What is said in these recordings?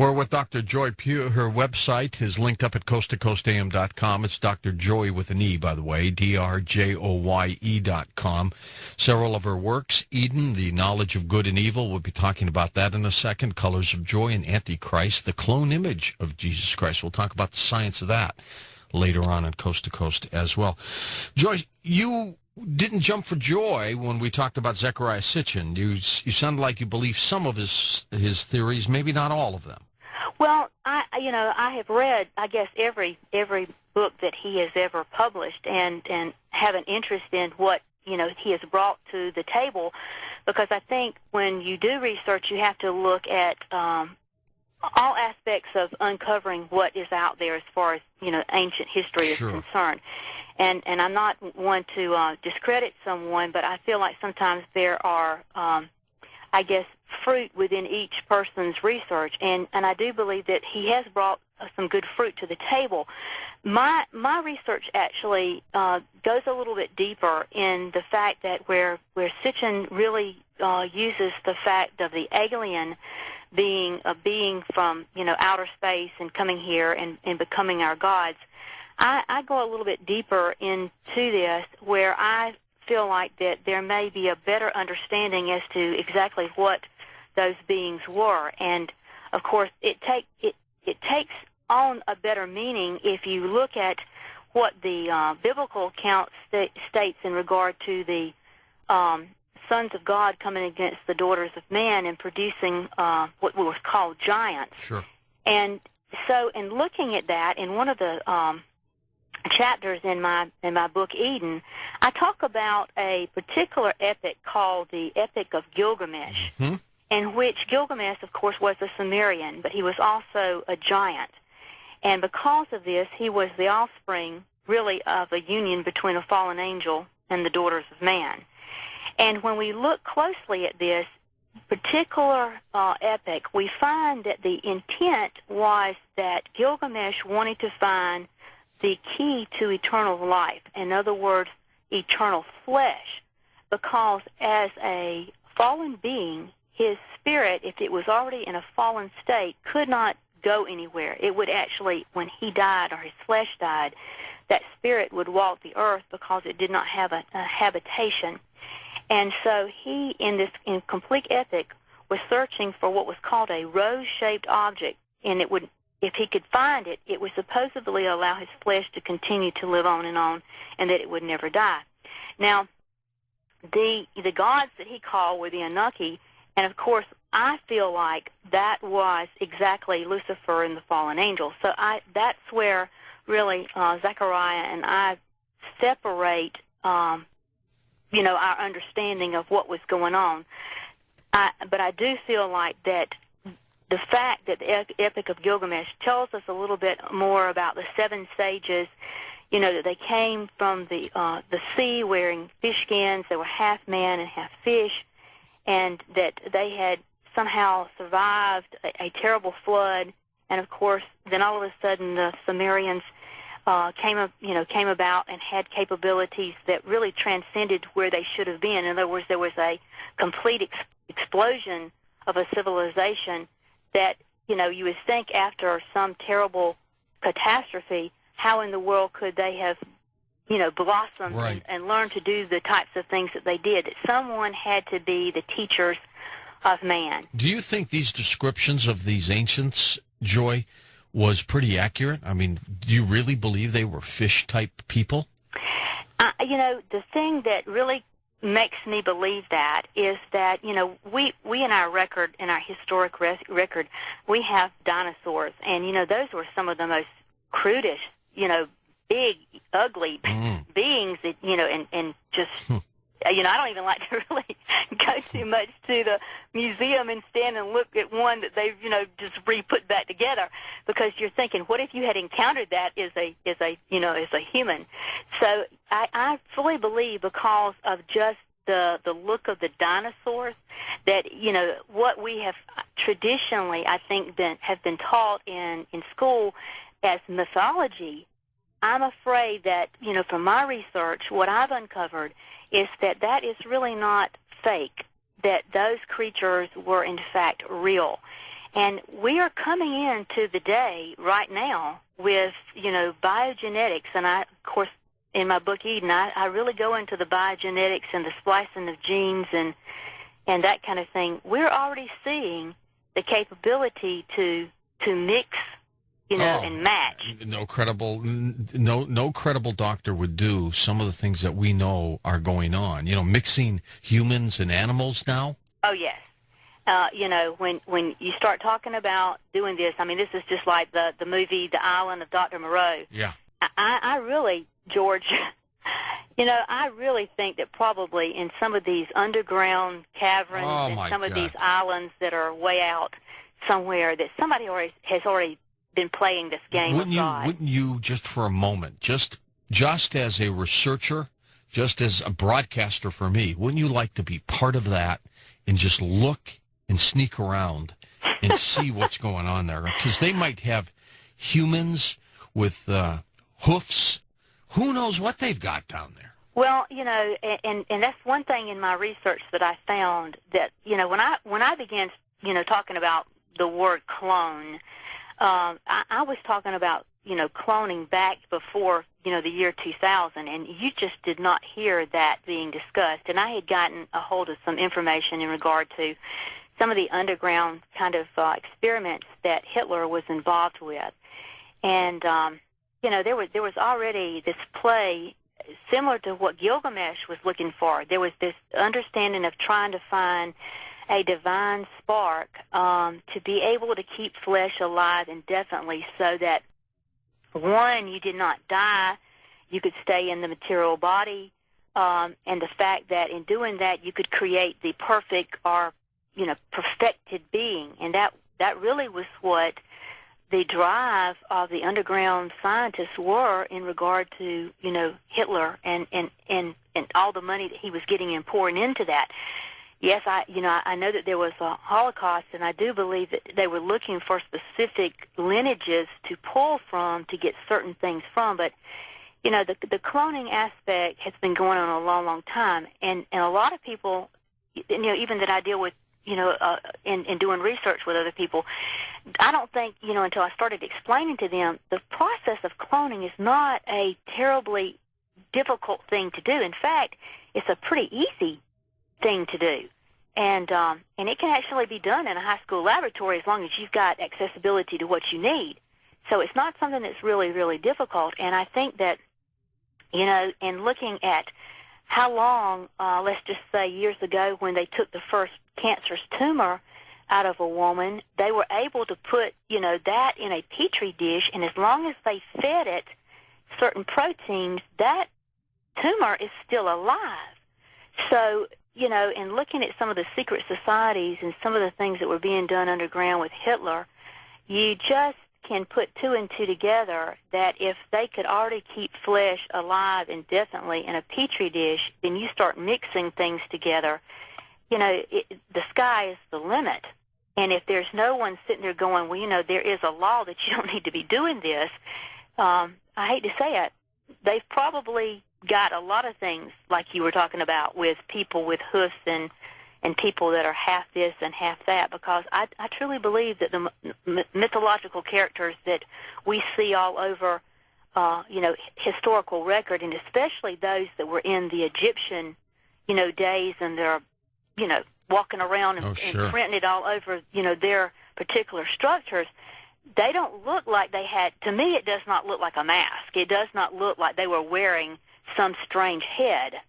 We're with Dr. Joy Pugh. Her website is linked up at coasttocoastam.com. It's Dr. Joy with an E, by the way, drjoye.com. Several of her works, Eden, The Knowledge of Good and Evil. We'll be talking about that in a second. Colors of Joy and Antichrist, the clone image of Jesus Christ. We'll talk about the science of that later on Coast to Coast as well. Joy, you didn't jump for joy when we talked about Zecharia Sitchin. You sounded like you believe some of his theories, maybe not all of them. Well, I have read, I guess, every book that he has ever published, and have an interest in what he has brought to the table, because I think when you do research, you have to look at all aspects of uncovering what is out there as far as ancient history is concerned. And I'm not one to discredit someone, but I feel like sometimes there are, I guess, fruit within each person's research, and I do believe that he has brought some good fruit to the table. My research actually goes a little bit deeper in the fact that where Sitchin really uses the fact of the alien being a being from outer space and coming here and becoming our gods. I go a little bit deeper into this, where I feel like that there may be a better understanding as to exactly what those beings were, and of course it takes on a better meaning if you look at what the biblical account states in regard to the sons of God coming against the daughters of man and producing what was called giants. Sure. And so, in looking at that, in one of the chapters in my book Eden, I talk about a particular epic called the Epic of Gilgamesh. Mm-hmm. In which Gilgamesh, of course, was a Sumerian, but he was also a giant. And because of this, he was the offspring, really, of a union between a fallen angel and the daughters of man. And when we look closely at this particular epic, we find that the intent was that Gilgamesh wanted to find the key to eternal life, in other words, eternal flesh, because as a fallen being, his spirit, if it was already in a fallen state, could not go anywhere. It would actually, when he died or his flesh died, that spirit would walk the earth because it did not have a habitation. And so he, in complete epic, was searching for what was called a rose-shaped object, and it would, if he could find it, it would supposedly allow his flesh to continue to live on, and that it would never die. Now, the gods that he called were the Anunnaki. And, of course, I feel like that was exactly Lucifer and the fallen angel. So that's where, really, Zecharia and I separate, our understanding of what was going on. But I do feel like that the fact that the Epic of Gilgamesh tells us a little bit more about the seven sages, that they came from the sea wearing fish skins. They were half man and half fish, and that they had somehow survived a terrible flood, and of course, then all of a sudden the Sumerians came about and had capabilities that really transcended where they should have been. In other words, there was a complete explosion of a civilization that you would think after some terrible catastrophe, how in the world could they have blossomed right, and learn to do the types of things that they did. That someone had to be the teachers of man. Do you think these descriptions of these ancients, Joy, was pretty accurate? I mean, do you really believe they were fish-type people? The thing that really makes me believe that is that, we in our record, in our historic record, we have dinosaurs, and, those were some of the most crudest, big, ugly beings that, and just, I don't even like to really go too much to the museum and stand and look at one that they've, just re-put back together, because you're thinking, what if you had encountered that as a human? So I fully believe, because of just the look of the dinosaurs, that, what we have traditionally, I think, have been taught in school as mythology, I'm afraid that, from my research, what I've uncovered is that is really not fake, that those creatures were, in fact, real. And we are coming into the day right now with, biogenetics. And I, of course, in my book Eden, I really go into the biogenetics and the splicing of genes and that kind of thing. We're already seeing the capability to mix, and match. No credible doctor would do some of the things that we know are going on. Mixing humans and animals now. Oh yes. When you start talking about doing this, I mean, this is just like the movie The Island of Dr. Moreau. Yeah. I really, George, I really think that probably in some of these underground caverns and some of these islands that are way out somewhere, that somebody has already been playing this game of God. Wouldn't you, just for a moment, just as a researcher, just as a broadcaster for me, wouldn't you like to be part of that and just look and sneak around and see what's going on there? Because they might have humans with hoofs. Who knows what they've got down there? Well, and that's one thing in my research that I found that, when I began, talking about the word clone, I was talking about, cloning back before, the year 2000, and you just did not hear that being discussed. And I had gotten a hold of some information in regard to some of the underground kind of experiments that Hitler was involved with. And, there was already this play similar to what Gilgamesh was looking for. There was this understanding of trying to find a divine spark to be able to keep flesh alive indefinitely, so that, one, you did not die, you could stay in the material body, and the fact that in doing that you could create the perfect or perfected being. And that really was what the drive of the underground scientists were in regard to, Hitler and all the money that he was getting and pouring into that. Yes, I know that there was a Holocaust, and I do believe that they were looking for specific lineages to pull from to get certain things from. But, the cloning aspect has been going on a long, long time. And a lot of people, even that I deal with, in doing research with other people, I don't think, until I started explaining to them, the process of cloning is not a terribly difficult thing to do. In fact, it's a pretty easy thing to do. And it can actually be done in a high school laboratory as long as you've got accessibility to what you need. So it's not something that's really, really difficult. And I think that, in looking at how long, let's just say years ago, when they took the first cancerous tumor out of a woman, they were able to put, that in a petri dish, and as long as they fed it certain proteins, that tumor is still alive. So, in looking at some of the secret societies and some of the things that were being done underground with Hitler, you just can put two and two together, that if they could already keep flesh alive indefinitely in a petri dish, then you start mixing things together. The sky is the limit. And if there's no one sitting there going, well, there is a law that you don't need to be doing this, I hate to say it, they've probably got a lot of things like you were talking about with people with hoofs and people that are half this and half that, because I truly believe that the mythological characters that we see all over, historical record, and especially those that were in the Egyptian, days, and they're, walking around and printing it all over, their particular structures, they don't look like they had, to me it does not look like a mask. It does not look like they were wearing some strange headgear,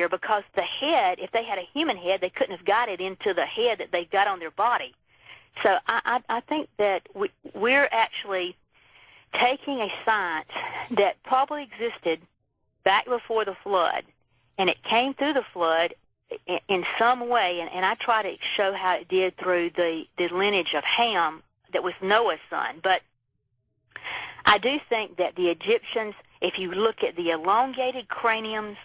because the head, if they had a human head, they couldn't have got it into the head that they've got on their body. So I think that we're actually taking a science that probably existed back before the flood, and it came through the flood in some way, and I try to show how it did through the lineage of Ham, that was Noah's son. But I do think that the Egyptians, if you look at the elongated craniums